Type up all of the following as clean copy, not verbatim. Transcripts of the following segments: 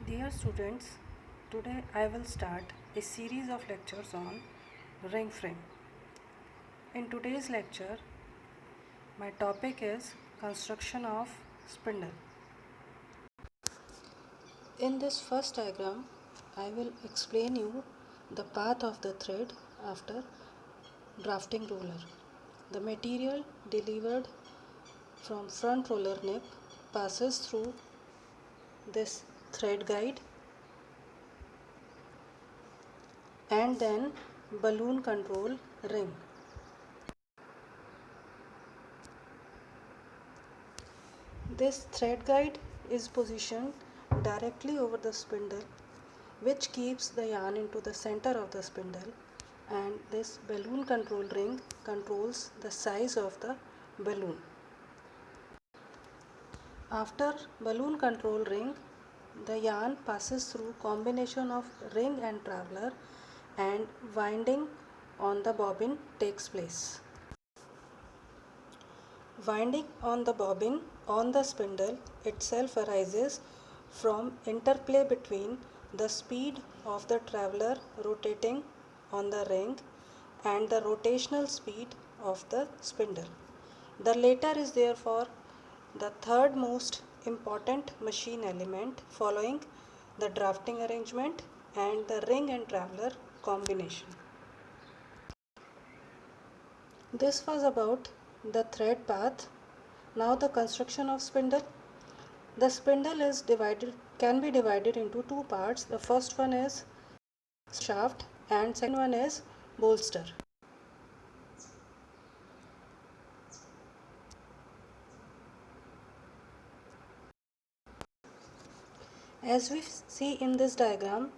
Dear students, today I will start a series of lectures on ring frame. In today's lecture, my topic is construction of spindle. In this first diagram, I will explain you the path of the thread after drafting roller. The material delivered from front roller nip passes through this thread guide and then balloon control ring. This thread guide is positioned directly over the spindle, which keeps the yarn into the center of the spindle, and this balloon control ring controls the size of the balloon. After balloon control ring, the yarn passes through combination of ring and traveler, and winding on the bobbin takes place. Winding on the bobbin on the spindle itself arises from interplay between the speed of the traveler rotating on the ring and the rotational speed of the spindle. The latter is therefore the third most important machine element following the drafting arrangement and the ring and traveler combination. This was about the thread path. Now the construction of spindle. The spindle can be divided into two parts. The first one is shaft and second one is bolster. As we see in this diagram,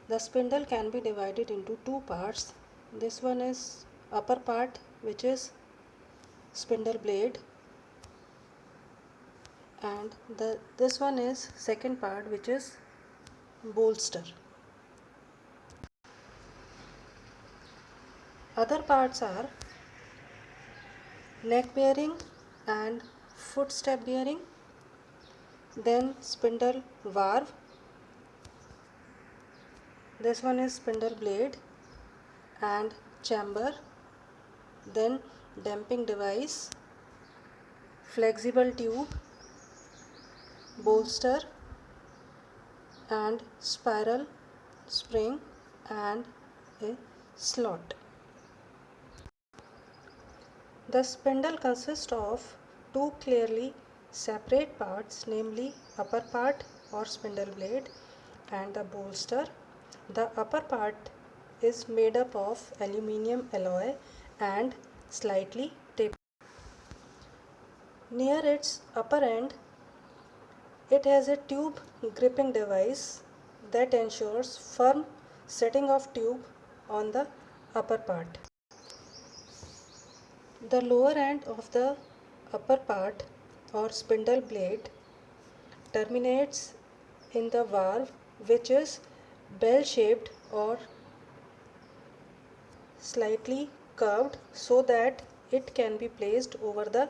the spindle can be divided into two parts. This one is upper part, which is spindle blade, and this one is second part, which is bolster. Other parts are neck bearing and footstep bearing, then spindle valve, this one is spindle blade and chamber, then damping device, flexible tube, bolster and spiral spring and a slot. The spindle consists of two clearly separate parts, namely upper part or spindle blade and the bolster. The upper part is made up of aluminium alloy and slightly tapered. Near its upper end, it has a tube gripping device that ensures firm setting of tube on the upper part. The lower end of the upper part or spindle blade terminates in the valve, which is bell shaped or slightly curved so that it can be placed over the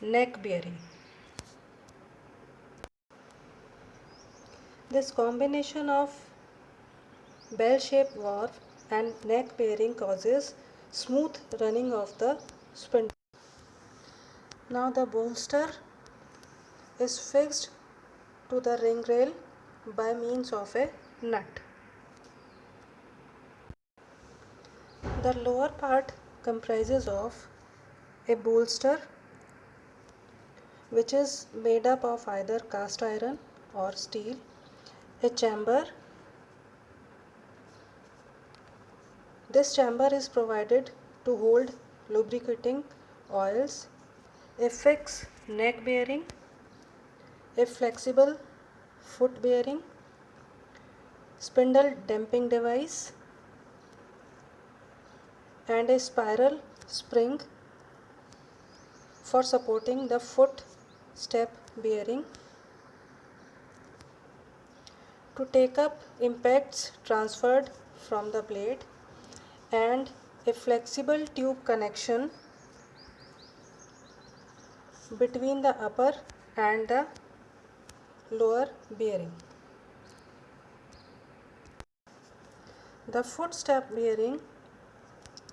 neck bearing. This combination of bell shaped valve and neck bearing causes smooth running of the spindle. Now the bolster is fixed to the ring rail by means of a nut. The lower part comprises of a bolster, which is made up of either cast iron or steel, a chamber. This chamber is provided to hold lubricating oils, a fixed neck bearing, a flexible foot bearing, spindle damping device, and a spiral spring for supporting the foot step bearing to take up impacts transferred from the blade, and a flexible tube connection between the upper and the lower bearing. The footstep bearing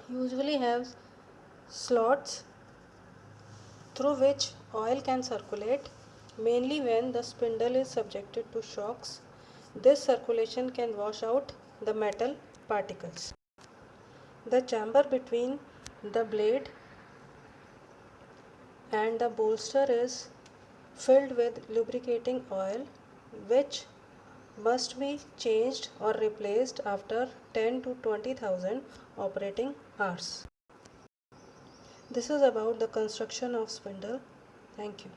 usually has slots through which oil can circulate, mainly when the spindle is subjected to shocks. This circulation can wash out the metal particles. The chamber between the blade and the bolster is filled with lubricating oil, which must be changed or replaced after 10 to 20,000 operating hours. This is about the construction of spindle. Thank you.